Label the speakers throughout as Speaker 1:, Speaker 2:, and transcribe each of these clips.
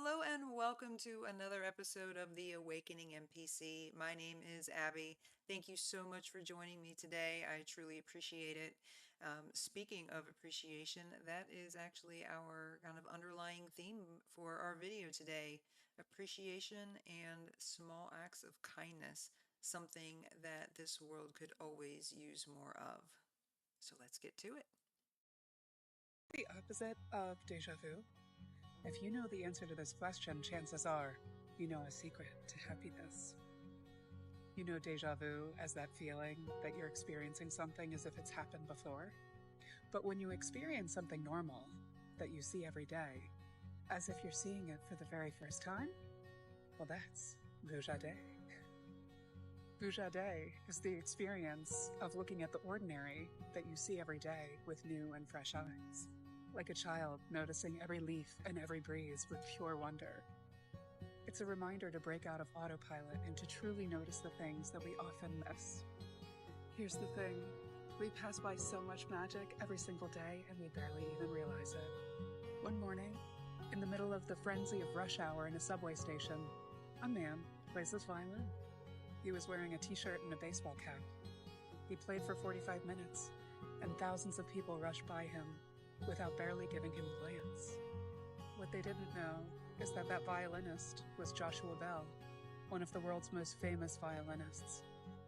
Speaker 1: Hello and welcome to another episode of the Awakening NPC. My name is Abby. Thank you so much for joining me today. I truly appreciate it. Speaking of appreciation, that is actually our kind of underlying theme for our video today. Appreciation and small acts of kindness, something that this world could always use more of. So let's get to it.
Speaker 2: The opposite of deja vu? If you know the answer to this question, chances are you know a secret to happiness. You know deja vu as that feeling that you're experiencing something as if it's happened before. But when you experience something normal that you see every day, as if you're seeing it for the very first time, well, that's Vujade. Vujade is the experience of looking at the ordinary that you see every day with new and fresh eyes, like a child noticing every leaf and every breeze with pure wonder. It's a reminder to break out of autopilot and to truly notice the things that we often miss. Here's the thing, we pass by so much magic every single day and we barely even realize it. One morning, in the middle of the frenzy of rush hour in a subway station, a man plays his violin. He was wearing a t-shirt and a baseball cap. He played for 45 minutes, and thousands of people rushed by him without barely giving him a glance. What they didn't know is that violinist was Joshua Bell, one of the world's most famous violinists,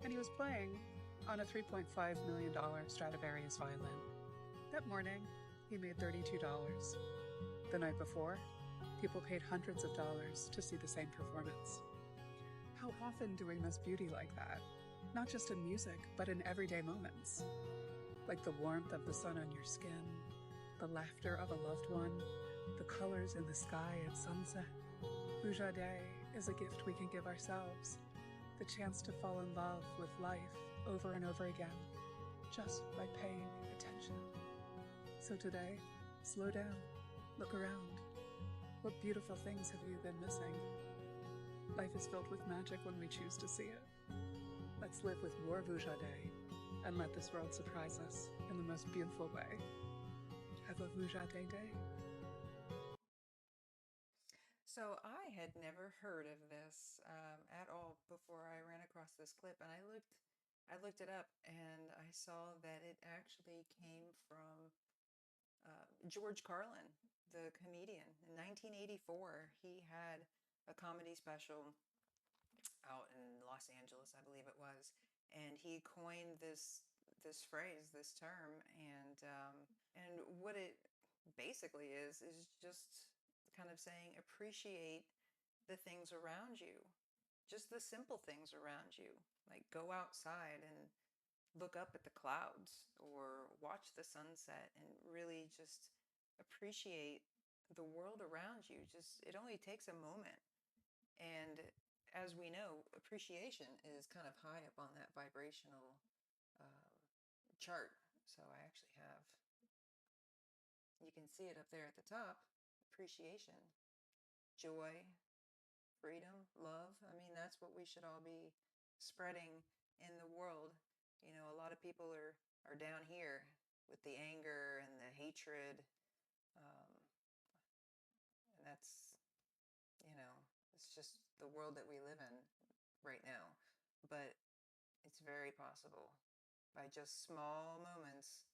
Speaker 2: and he was playing on a $3.5 million Stradivarius violin. That morning, he made $32. The night before, people paid hundreds of dollars to see the same performance. How often do we miss beauty like that? Not just in music, but in everyday moments. Like the warmth of the sun on your skin, the laughter of a loved one, the colors in the sky at sunset. Vujade is a gift we can give ourselves, the chance to fall in love with life over and over again, just by paying attention. So today, slow down, look around. What beautiful things have you been missing? Life is filled with magic when we choose to see it. Let's live with more Vujade and let this world surprise us in the most beautiful way. Have a Vujade day.
Speaker 1: So I had never heard of this at all before I ran across this clip, and I looked it up, and I saw that it actually came from George Carlin, the comedian. In 1984, he had a comedy special out in Los Angeles, I believe it was, and he coined this phrase, this term, and what it basically is just kind of saying appreciate the things around you, just the simple things around you, like go outside and look up at the clouds or watch the sunset and really just appreciate the world around you. Just it only takes a moment, and as we know, appreciation is kind of high up on that vibrational um, chart. So I actually have, you can see it up there at the top, appreciation, joy, freedom, love. I mean, that's what we should all be spreading in the world. You know, a lot of people are down here with the anger and the hatred. Um, and that's, you know, it's just the world that we live in right now. But it's very possible by just small moments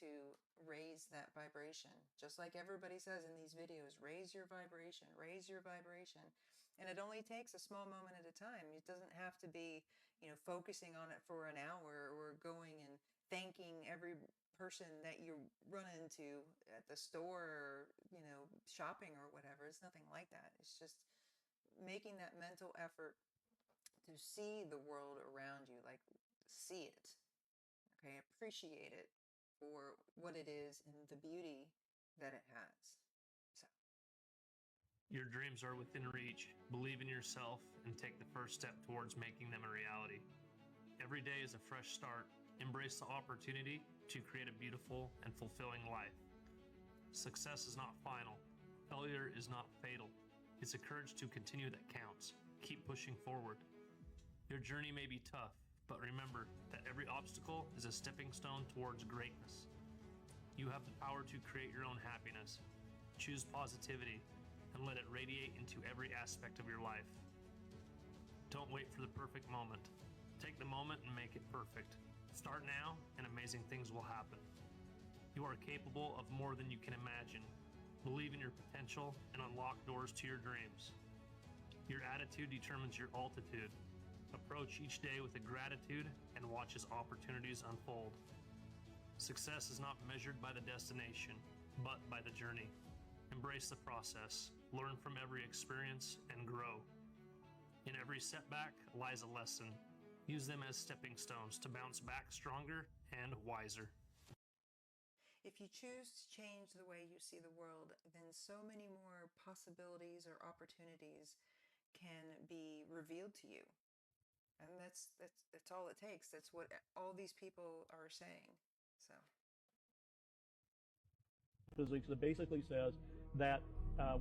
Speaker 1: to raise that vibration. Just like everybody says in these videos, raise your vibration, raise your vibration. And it only takes a small moment at a time. It doesn't have to be, you know, focusing on it for an hour or going and thanking every person that you run into at the store or, you know, shopping or whatever. It's nothing like that. It's just making that mental effort to see the world around you, like see it, okay, appreciate it for what it is and the beauty that it has. So,
Speaker 3: Your dreams are within reach. Believe in yourself and take the first step towards making them a reality. Every day is a fresh start. Embrace the opportunity to create a beautiful and fulfilling life. Success is not final. Failure is not fatal. It's the courage to continue that counts. Keep pushing forward. Your journey may be tough, but remember that every obstacle is a stepping stone towards greatness. You have the power to create your own happiness. Choose positivity and let it radiate into every aspect of your life. Don't wait for the perfect moment. Take the moment and make it perfect. Start now, and amazing things will happen. You are capable of more than you can imagine. Believe in your potential and unlock doors to your dreams. Your attitude determines your altitude. Approach each day with a gratitude and watch as opportunities unfold. Success is not measured by the destination, but by the journey. Embrace the process, learn from every experience, and grow. In every setback lies a lesson. Use them as stepping stones to bounce back stronger and wiser.
Speaker 1: If you choose to change the way you see the world, then so many more possibilities or opportunities can be revealed to you. And that's all it takes. That's what all these people are saying. So
Speaker 4: physics that basically says that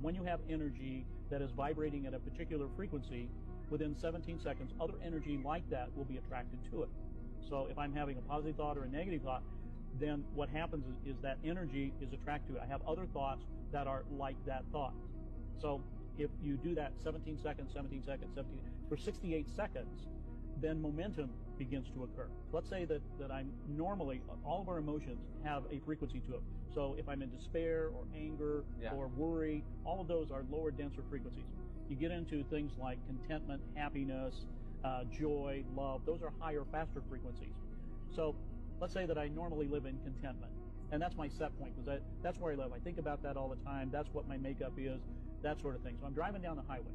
Speaker 4: when you have energy that is vibrating at a particular frequency, within 17 seconds, other energy like that will be attracted to it. So if I'm having a positive thought or a negative thought, then what happens is that energy is attracted to it. I have other thoughts that are like that thought. So if you do that 17 seconds, 17 seconds, 17, for 68 seconds, then momentum begins to occur. Let's say that I'm normally, all of our emotions have a frequency to it. So if I'm in despair or anger or worry, all of those are lower, denser frequencies. You get into things like contentment, happiness, joy, love. Those are higher, faster frequencies. So let's say that I normally live in contentment. And that's my set point, because that's where I live. I think about that all the time. That's what my makeup is, that sort of thing. So I'm driving down the highway.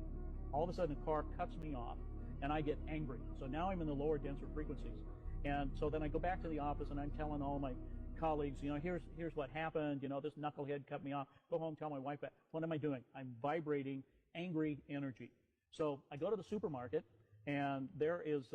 Speaker 4: All of a sudden, a car cuts me off, and I get angry. So now I'm in the lower, denser frequencies. And so then I go back to the office, and I'm telling all my colleagues, here's what happened. This knucklehead cut me off. Go home, tell my wife that. What am I doing? I'm vibrating angry energy. So I go to the supermarket, and there is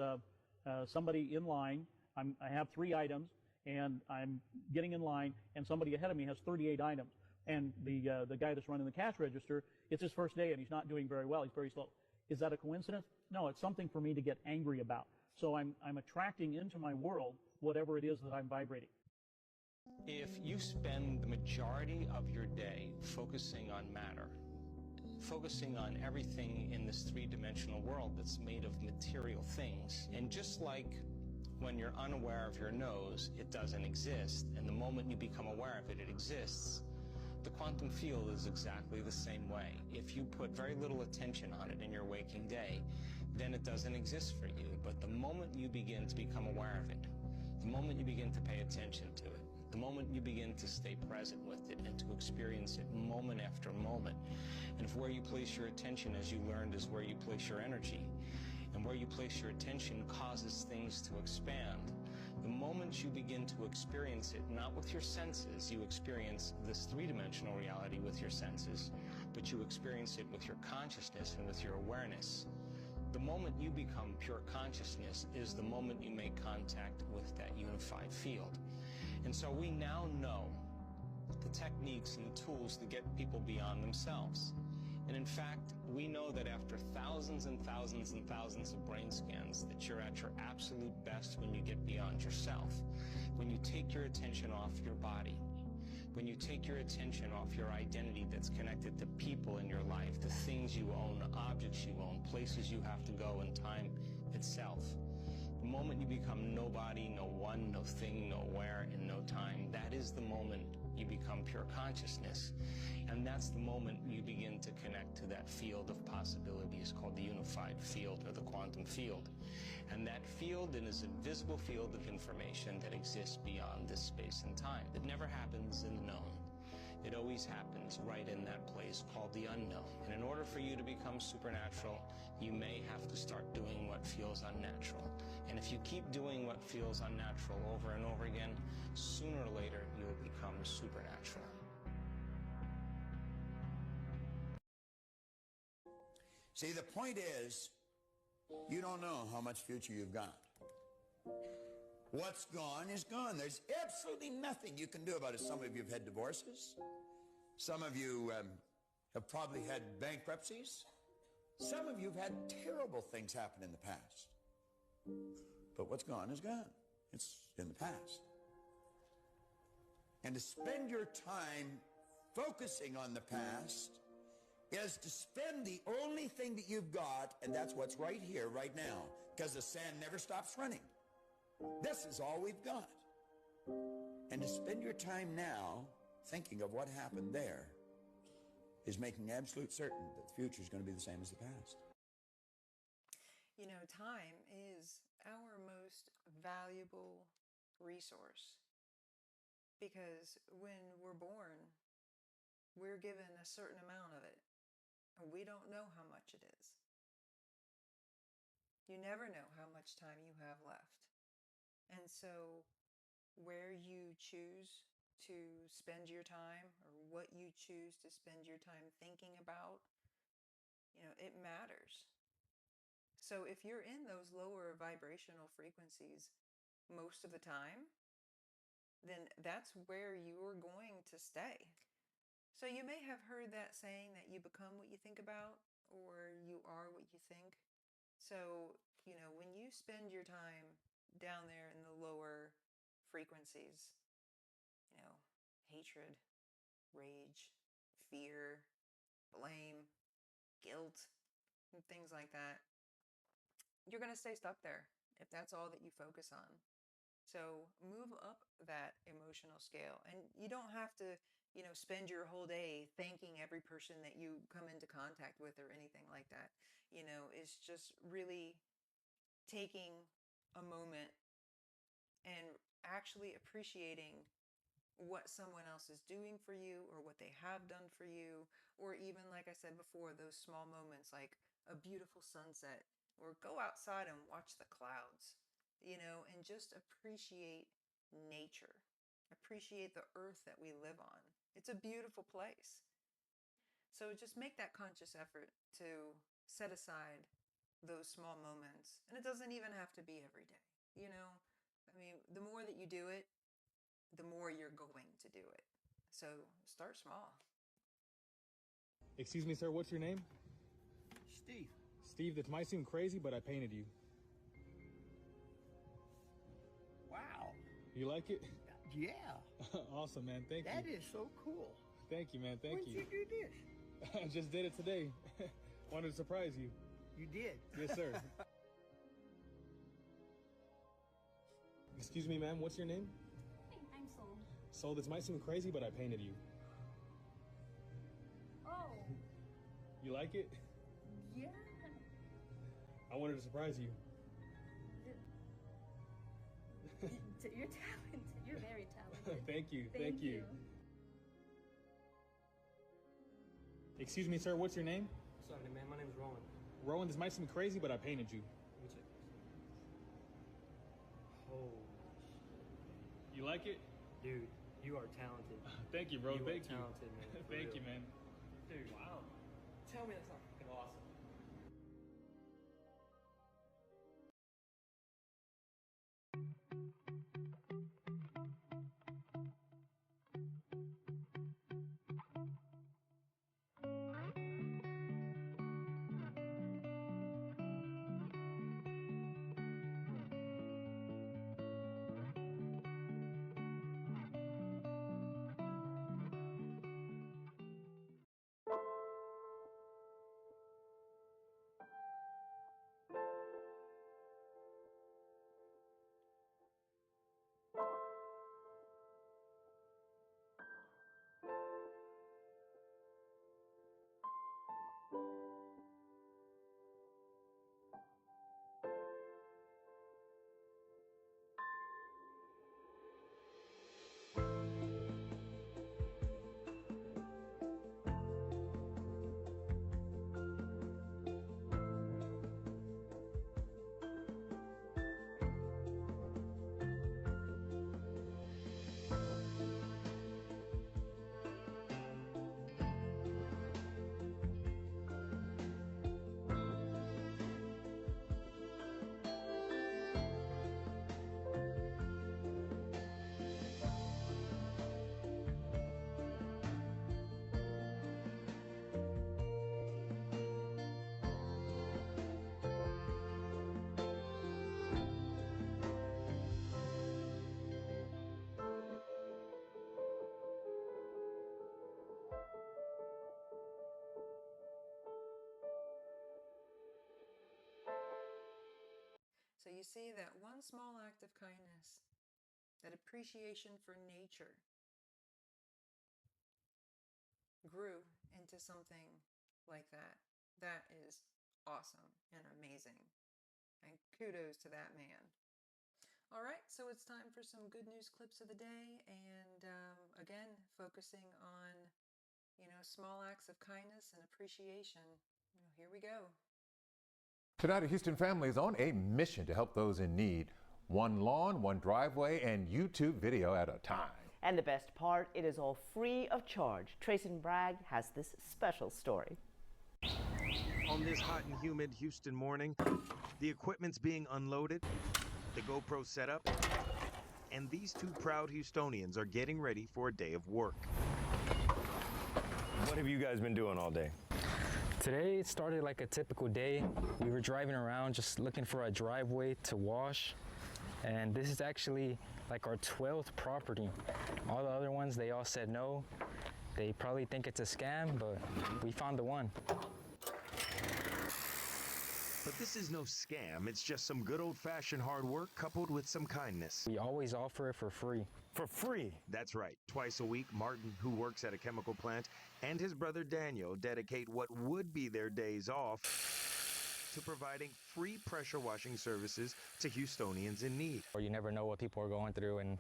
Speaker 4: somebody in line. I have 3 items, and I'm getting in line, and somebody ahead of me has 38 items. And the guy that's running the cash register, it's his first day, and he's not doing very well. He's very slow. Is that a coincidence? No, it's something for me to get angry about. So I'm attracting into my world whatever it is that I'm vibrating.
Speaker 5: If you spend the majority of your day focusing on matter, focusing on everything in this three-dimensional world that's made of material things, and just like when you're unaware of your nose, it doesn't exist, and the moment you become aware of it, it exists. The quantum field is exactly the same way. If you put very little attention on it in your waking day, then it doesn't exist for you. But the moment you begin to become aware of it, the moment you begin to pay attention to it, the moment you begin to stay present with it and to experience it moment after moment, and if where you place your attention, as you learned, is where you place your energy, and where you place your attention causes things to expand, the moment you begin to experience it, not with your senses, you experience this three-dimensional reality with your senses, but you experience it with your consciousness and with your awareness. The moment you become pure consciousness is the moment you make contact with that unified field. And so we now know the techniques and the tools to get people beyond themselves. And in fact, we know that after thousands and thousands and thousands of brain scans, that you're at your absolute best when you get beyond yourself. When you take your attention off your body, when you take your attention off your identity that's connected to people in your life, the things you own, objects you own, places you have to go, and time itself. The moment you become nobody, no one, no thing, no where, and no time, that is the moment you become pure consciousness. And that's the moment you begin to connect to that field of possibilities called the unified field or the quantum field. And that field is an invisible field of information that exists beyond this space and time. It never happens in the known. It always happens right in that place called the unknown. And in order for you to become supernatural, you may have to start doing what feels unnatural. And if you keep doing what feels unnatural over and over again, sooner or later you will become supernatural.
Speaker 6: See, the point is, you don't know how much future you've got. What's gone is gone. There's absolutely nothing you can do about it. Some of you have had divorces. Some of you have probably had bankruptcies. Some of you have had terrible things happen in the past. But what's gone is gone. It's in the past. And to spend your time focusing on the past is to spend the only thing that you've got, and that's what's right here, right now, because the sand never stops running. This is all we've got. And to spend your time now thinking of what happened there is making absolute certain that the future is going to be the same as the past.
Speaker 1: You know, time is our most valuable resource because when we're born, we're given a certain amount of it, and we don't know how much it is. You never know how much time you have left. And so where you choose to spend your time or what you choose to spend your time thinking about, it matters. So if you're in those lower vibrational frequencies most of the time, then that's where you're going to stay. So you may have heard that saying that you become what you think about, or you are what you think. So, when you spend your time down there in the lower frequencies, hatred, rage, fear, blame, guilt, and things like that, you're going to stay stuck there if that's all that you focus on. So move up that emotional scale. And you don't have to, spend your whole day thanking every person that you come into contact with or anything like that. It's just really taking a moment and actually appreciating what someone else is doing for you or what they have done for you, or even, like I said before, those small moments like a beautiful sunset, or go outside and watch the clouds, and just appreciate nature. Appreciate the earth that we live on. It's a beautiful place. So just make that conscious effort to set aside those small moments. And it doesn't even have to be every day. The more that you do it, the more you're going to do it. So start small.
Speaker 7: Excuse me, sir, what's your name?
Speaker 8: Steve.
Speaker 7: Steve, this might seem crazy, but I painted you.
Speaker 8: Wow.
Speaker 7: You like it?
Speaker 8: Yeah.
Speaker 7: Awesome, man. Thank you.
Speaker 8: That is so cool.
Speaker 7: Thank you, man. Thank
Speaker 8: When
Speaker 7: you.
Speaker 8: did you do this?
Speaker 7: I just did it today. Wanted to surprise you.
Speaker 8: You did?
Speaker 7: Yes, sir. Excuse me, ma'am, what's your name?
Speaker 9: Hey, I'm Soul.
Speaker 7: Soul, this might seem crazy, but I painted you.
Speaker 9: Oh,
Speaker 7: You like it?
Speaker 9: yeah.
Speaker 7: I wanted to surprise you.
Speaker 9: You're talented. You're very talented.
Speaker 7: Thank you.
Speaker 9: Thank you.
Speaker 7: Excuse me, sir, what's your name?
Speaker 10: Sorry, man. My name is Rowan.
Speaker 7: Rowan, this might seem crazy, but I painted you.
Speaker 10: Let me check this. Holy
Speaker 7: You like it?
Speaker 10: dude, you are talented.
Speaker 7: Thank you, bro.
Speaker 10: You are
Speaker 7: Thank you.
Speaker 10: talented, man. For
Speaker 7: Thank
Speaker 10: real.
Speaker 7: you, man.
Speaker 10: Dude, wow. Tell me that's not fucking awesome.
Speaker 1: you see that one small act of kindness, that appreciation for nature, grew into something like that. That is awesome and amazing. And kudos to that man. All right, so it's time for some good news clips of the day. And again, focusing on, small acts of kindness and appreciation. Here we go.
Speaker 11: Tonight, a Houston family is on a mission to help those in need. One lawn, one driveway, and YouTube video at a time.
Speaker 12: And the best part, it is all free of charge. Trayson Bragg has this special story.
Speaker 13: On this hot and humid Houston morning, the equipment's being unloaded, the GoPro set up, and these two proud Houstonians are getting ready for a day of work.
Speaker 14: What have you guys been doing all day?
Speaker 15: Today it started like a typical day. We were driving around just looking for a driveway to wash. And this is actually like our 12th property. All the other ones, they all said no. They probably think it's a scam, but we found the one.
Speaker 13: But this is no scam. It's just some good old-fashioned hard work coupled with some kindness.
Speaker 15: We always offer it for free.
Speaker 13: For free? That's right. Twice a week, Martin, who works at a chemical plant, and his brother Daniel dedicate what would be their days off to providing free pressure washing services to Houstonians in need.
Speaker 15: Or you never know what people are going through, and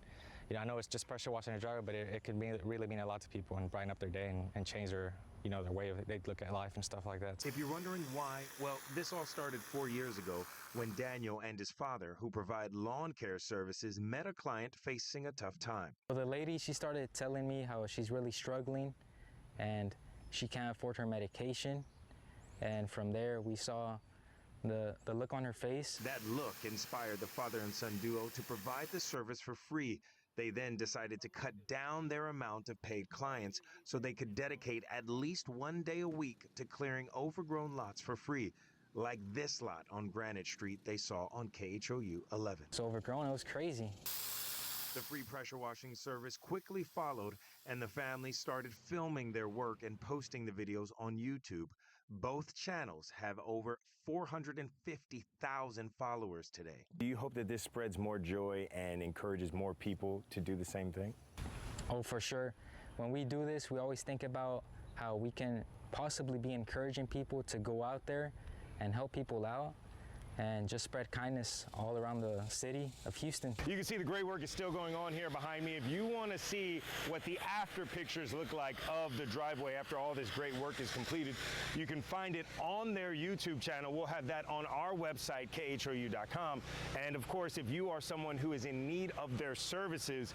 Speaker 15: I know it's just pressure washing a driveway, but it could really mean a lot to people and brighten up their day and change their their way they look at life and stuff like that.
Speaker 13: If you're wondering why, well, this all started 4 years ago when Daniel and his father, who provide lawn care services, met a client facing a tough time.
Speaker 15: So the lady, she started telling me how she's really struggling and she can't afford her medication. And from there, we saw the look on her face.
Speaker 13: That look inspired the father and son duo to provide the service for free. They then decided to cut down their amount of paid clients so they could dedicate at least one day a week to clearing overgrown lots for free, like this lot on Granite Street they saw on KHOU 11.
Speaker 15: It's overgrown, it was crazy.
Speaker 13: The free pressure washing service quickly followed, and the family started filming their work and posting the videos on YouTube. Both channels have over 450,000 followers today.
Speaker 14: Do you hope that this spreads more joy and encourages more people to do the same thing?
Speaker 15: Oh, for sure. When we do this, we always think about how we can possibly be encouraging people to go out there and help people out and just spread kindness all around the city of Houston.
Speaker 14: You can see the great work is still going on here behind me. If you want to see what the after pictures look like of the driveway after all this great work is completed, you can find it on their YouTube channel. We'll have that on our website, khou.com. And of course, if you are someone who is in need of their services,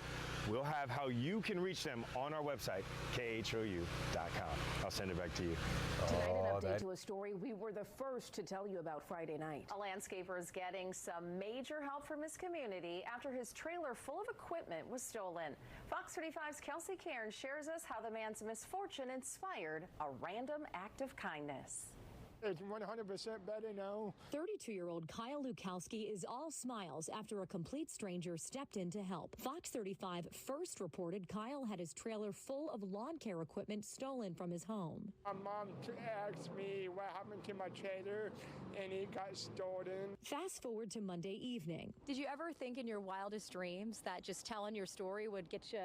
Speaker 14: we'll have how you can reach them on our website, khou.com. I'll send it back to you.
Speaker 16: Tonight, an update to a story we were the first to tell you about Friday night. A landscaper is getting some major help from his community after his trailer full of equipment was stolen. Fox 35's Kelsey Cairns shares us how the man's misfortune inspired a random act of kindness.
Speaker 17: It's 100% better now.
Speaker 18: 32-year-old Kyle Lukowski is all smiles after a complete stranger stepped in to help. Fox 35 first reported Kyle had his trailer full of lawn care equipment stolen from his home.
Speaker 17: My mom asked me what happened to my trailer, and it got stolen.
Speaker 18: Fast forward to Monday evening.
Speaker 19: Did you ever think in your wildest dreams that just telling your story would get you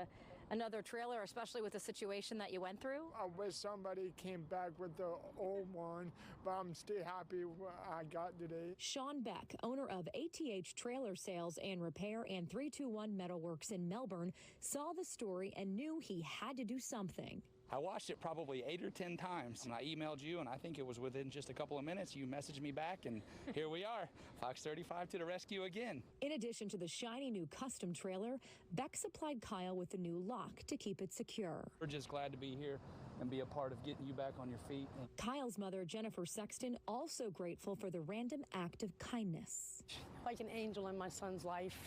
Speaker 19: another trailer, especially with the situation that you went through?
Speaker 17: I wish somebody came back with the old one, but I'm still happy what I got today.
Speaker 18: Sean Beck, owner of ATH Trailer Sales and Repair and 321 Metalworks in Melbourne, saw the story and knew he had to do something.
Speaker 20: I watched it probably 8 or 10 times, and I emailed you, and I think it was within just a couple of minutes. You messaged me back, and here we are. Fox 35 to the rescue again.
Speaker 18: In addition to the shiny new custom trailer, Beck supplied Kyle with a new lock to keep it secure.
Speaker 20: We're just glad to be here and be a part of getting you back on your feet.
Speaker 18: Kyle's mother, Jennifer Sexton, also grateful for the random act of kindness.
Speaker 21: Like an angel in my son's life.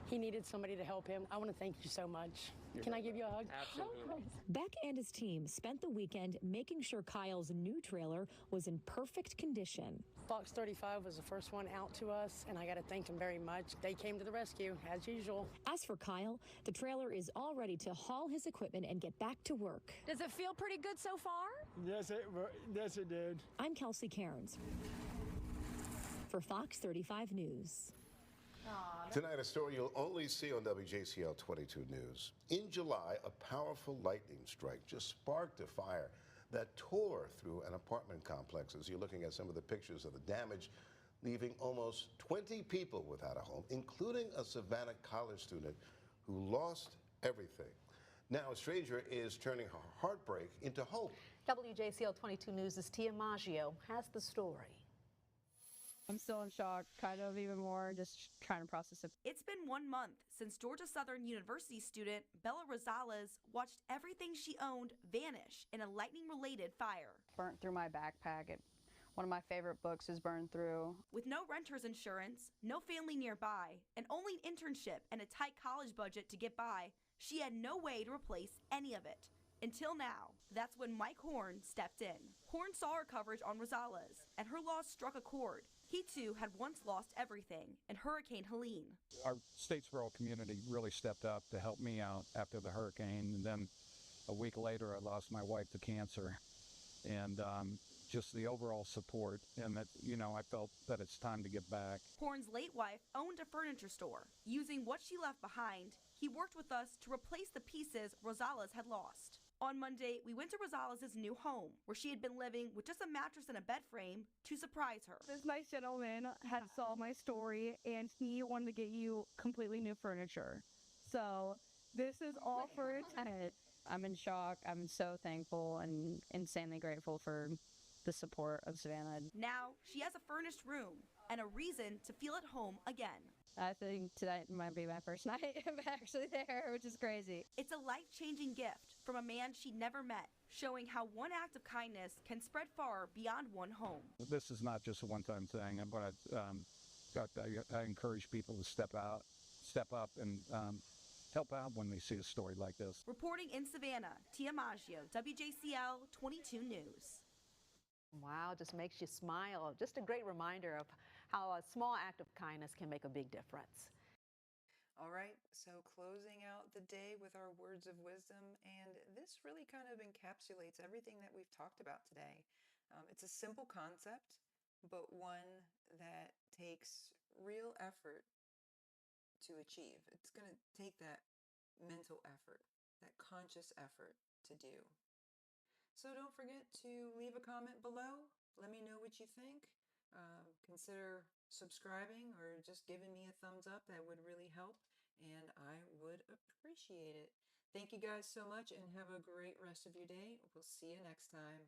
Speaker 21: He needed somebody to help him. I want to thank you so much. Can I give you a hug?
Speaker 20: Absolutely.
Speaker 18: Beck and his team spent the weekend making sure Kyle's new trailer was in perfect condition.
Speaker 21: Fox 35 was the first one out to us, and I got to thank them very much. They came to the rescue, as usual.
Speaker 18: As for Kyle, the trailer is all ready to haul his equipment and get back to work.
Speaker 19: Does it feel pretty good so far?
Speaker 17: Yes, it did.
Speaker 18: I'm Kelsey Cairns for Fox 35 News.
Speaker 2: Tonight, a story you'll only see on WJCL 22 News. In July, a powerful lightning strike just sparked a fire that tore through an apartment complex. As you're looking at some of the pictures of the damage, leaving almost 20 people without a home, including a Savannah college student who lost everything. Now, a stranger is turning her heartbreak into hope.
Speaker 22: WJCL 22 News' Tia Maggio has the story.
Speaker 23: I'm still in shock, kind of even more, just trying to process it.
Speaker 24: It's been 1 month since Georgia Southern University student Bella Rosales watched everything she owned vanish in a lightning-related fire.
Speaker 23: Burnt through my backpack. One of my favorite books is burned through.
Speaker 24: With no renter's insurance, no family nearby, and only an internship and a tight college budget to get by, she had no way to replace any of it. Until now. That's when Mike Horn stepped in. Horn saw our coverage on Rosales, and her loss struck a chord. He too had once lost everything in Hurricane Helene.
Speaker 25: Our Statesboro community really stepped up to help me out after the hurricane, and then a week later I lost my wife to cancer. And just the overall support, and that, I felt that it's time to get back.
Speaker 24: Horn's late wife owned a furniture store. Using what she left behind, he worked with us to replace the pieces Rosales had lost. On Monday, we went to Rosales' new home, where she had been living with just a mattress and a bed frame, to surprise her.
Speaker 23: This nice gentleman had saw my story, and he wanted to get you completely new furniture. So this is all for a tenant. I'm in shock. I'm so thankful and insanely grateful for the support of Savannah.
Speaker 24: Now, she has a furnished room and a reason to feel at home again.
Speaker 23: I think tonight might be my first night I'm actually there, which is crazy.
Speaker 24: It's a life-changing gift from a man she never met, showing how one act of kindness can spread far beyond one home.
Speaker 25: This is not just a one-time thing, but I encourage people to step up and help out when they see a story like this.
Speaker 24: Reporting in Savannah, Tia Maggio, WJCL 22 News.
Speaker 22: Wow, just makes you smile. Just a great reminder of how a small act of kindness can make a big difference.
Speaker 1: All right, so closing out the day with our words of wisdom, and this really kind of encapsulates everything that we've talked about today. It's a simple concept, but one that takes real effort to achieve. It's going to take that mental effort, that conscious effort to do. So don't forget to leave a comment below. Let me know what you think. Consider subscribing or just giving me a thumbs up. That would really help, and I would appreciate it. Thank you guys so much, and have a great rest of your day. We'll see you next time.